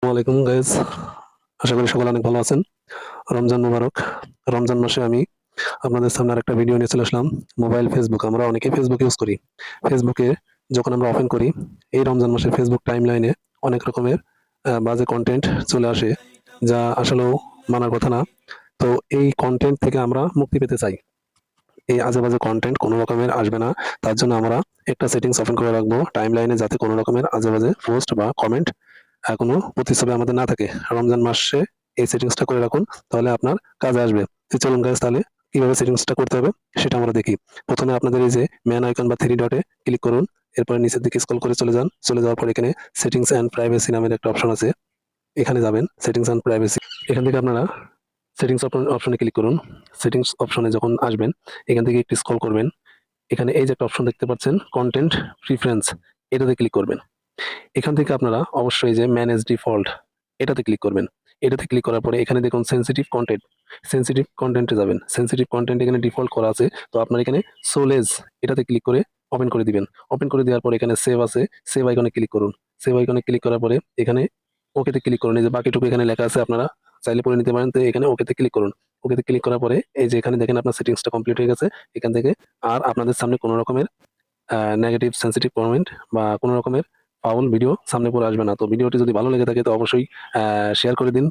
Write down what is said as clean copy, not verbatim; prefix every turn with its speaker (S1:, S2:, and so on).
S1: ওয়ালাইকুম গাইজ, আশা করি সকলে অনেক ভালো আছেন। রমজান মুবারক। রমজান মাসে আমি আপনাদের সামনে আরেকটা ভিডিও নিয়ে চলে আসলাম। মোবাইল ফেসবুক, আমরা অনেকেই ফেসবুক ইউজ করি। ফেসবুকে যখন আমরা ওপেন করি, এই রমজান মাসে ফেসবুক টাইম লাইনে অনেক রকমের বাজে কন্টেন্ট চলে আসে, যা আসলেও মানার কথা না। তো এই কন্টেন্ট থেকে আমরা মুক্তি পেতে চাই। এই আজে বাজে কন্টেন্ট কোনো রকমের আসবে না। তার জন্য আমরা একটা সেটিংস ওপেন করে রাখবো টাইম লাইনে, যাতে কোনো রকমের আজে বাজে পোস্ট বা কমেন্ট কোনো প্রতিচ্ছবি আমাদের না থাকে। রমজান মাসে এই সেটিংসটা করে রাখুন, তাহলে আপনার কাজে আসবে। তো চলুন গাইস, তাহলে কিভাবে সেটিংসটা করতে হবে সেটা আমরা দেখি। প্রথমে আপনাদের এই যে ম্যান আইকন বা থ্রি ডটে ক্লিক করুন। এরপরে নিচের দিকে স্ক্রল করে চলে যান। চলে যাওয়ার পর এখানে সেটিংস অ্যান্ড প্রাইভেসি নামের একটা অপশন আছে, এখানে যাবেন। সেটিংস অ্যান্ড প্রাইভেসি, এখান থেকে আপনারা সেটিংস অপশনে ক্লিক করুন। সেটিংস অপশনে যখন আসবেন, এখান থেকে একটু স্ক্রল করবেন। এখানে এই যে একটা অপশন দেখতে পাচ্ছেন, কন্টেন্ট প্রিফারেন্স, এটাতে ক্লিক করবেন। এখান থেকে আপনারা অবশ্যই যে ম্যানেজ ডিফল্ট, এটাতে ক্লিক করবেন। এটাতে ক্লিক করার পরে এখানে দেখুন সেনসিটিভ কন্টেন্ট, সেনসিটিভ কন্টেন্টে যাবেন। সেনসিটিভ কন্টেন্ট এখানে ডিফল্ট করা আছে, তো আপনার এখানে সোলেজ, এটাতে ক্লিক করে ওপেন করে দিবেন। ওপেন করে দেওয়ার পরে এখানে সেভ আছে, সেভ আইকনে ক্লিক করুন। সেভ আইকনে ক্লিক করার পরে এখানে ওকেতে ক্লিক করুন। এই যে বাকিটুকু এখানে লেখা আছে, আপনারা চাইলে পড়ে নিতে পারেন। তো এখানে ওকেতে ক্লিক করুন। ওকেতে ক্লিক করার পরে এই যে এখানে দেখেন আপনার সেটিংসটা কমপ্লিট হয়ে গেছে। এখান থেকে আর আপনাদের সামনে কোনো রকমের নেগেটিভ সেনসিটিভ কমেন্ট বা কোনো রকমের ফাউল ভিডিও সামনে পড়ে আসবে না। তো ভিডিওটি যদি ভালো লেগে থাকে তো অবশ্যই শেয়ার করে দিন।